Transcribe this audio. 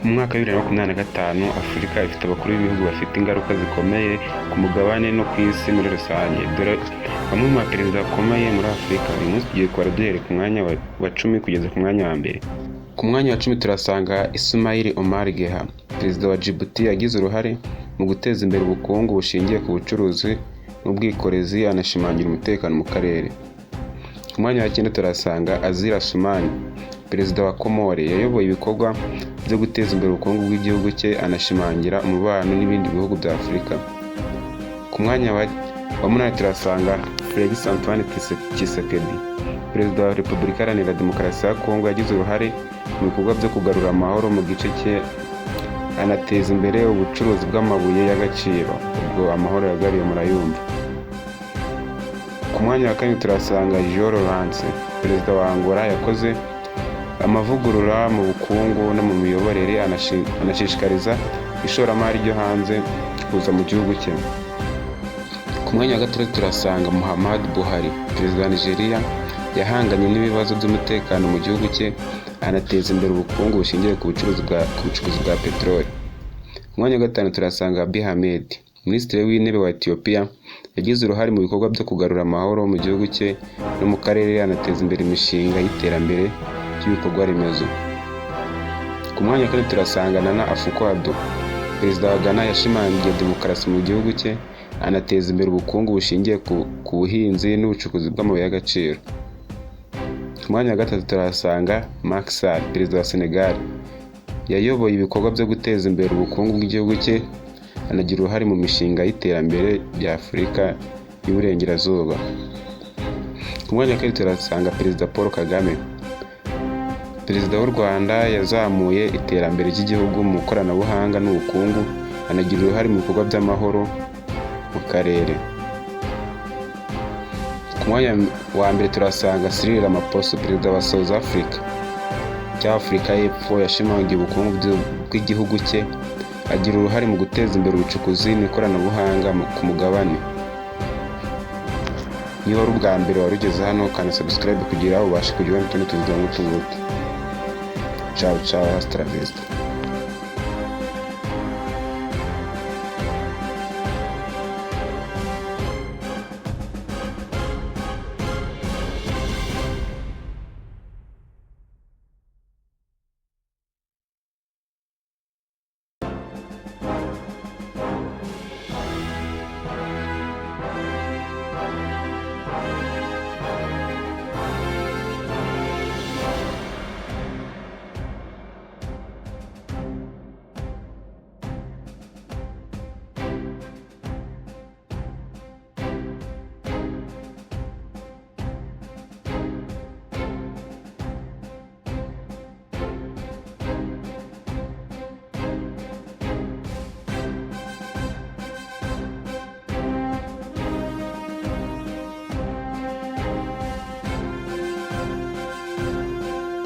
Mu mwaka wa 2025 Afurika ifite abakuru b'ibihugu bafite ingaruka zikomeye ku mugabane no ku isi muri rusange. Dore bamwe mu baperezida bakomeye muri Afurika. Uyu munsi tugiye kuba duhereye ku mwanya wa 10 kugeza ku mwanya wa mbere. Ku mwanya wa 10 turasanga Ismail Omar Guelleh, perezida wa Djibouti, yagize uruhare mu guteza imbere ubukungu bushingiye ku bucuruzi n'ubwikorezi, anashimangira umutekano mu karere. Ku mwanya wa 9 turasanga Azali Assoumani, perezida wa Komore, yayoboye ibikorwa byo guteza imbere ubukungu bw'igihugu cye, anashimangira umubano n'ibindi bihugu bya Afurika. Ku mwanya wa 8 turasanga Félix Antoine Tshisekedi, perezida wa Repubulika Iharanira Demokarasi ya Kongo, yagize uruhare mu bikorwa byo kugarura amahoro mu gice cye, anateza imbere ubucuruzi bw'amabuye y'agaciro. Ubwo amahoro yagaruye murayumva. Ku mwanya wa 4 turasanga João Lourenço, perezida wa Angola, yakoze amavugurura mu bukungu no mu miyoborere, anashishikariza ishoramari ryo hanze kuza mu gihugu cye. Ku mwanya wa 6 turasanga Muhammadu Buhari, perezida wa Nigeria, yahanganye n'ibibazo by'umutekano mu gihugu cye, anateza imbere ubukungu bushingiye ku bucukuzi bwa peteroli. Ku mwanya wa 5 turasanga Abiy Ahmed, minisitiri w'intebe wa Ethiopia, yagize uruhare mu bikorwa byo kugarura amahoro mu gihugu cye no mu karere, anateza imbere imishinga y'iterambere ry'ibikorwa remezo. Ku mwanya wa 4 turasanga Nana Akufo-Addo, perezida wa Ghana, yashimangiye demokarasi mu gihugu cye, anateza imbere ubukungu bushingiye ku buhinzi n'ubucukuzi bw'amabuye y'agaciro. Ku mwanya wa 3 turasanga Macky Sall, perezida wa Senegal, yayoboye ibikorwa byo guteza imbere ubukungu bw'igihugu cye, anagira uruhare mu mishinga y'iterambere rya Afurika y'Uburengerazuba. Ku mwanya wa 4 turasanga perezida Paul Kagame, perezida w'u Rwanda, yazamuye iterambere ry'igihugu mu ikoranabuhanga n'ubukungu, anagira uruhare mu bikorwa by'amahoro mu karere. Ku mwanya wa 2 turasanga Cyril Ramaphosa, perezida wa South Africa cyangwa Afurika y'Epfo, yashimangiye ubukungu bw'igihugu cye, agira uruhare mu guteza imbere ubucukuzi n'ikoranabuhanga ku mugabane. Niba ari ubwa mbere warugeze hano, kandi subscribe kugira ubashe kugira n'utundi tuziga nk'utu ngutu. Ciao, hasta la vista.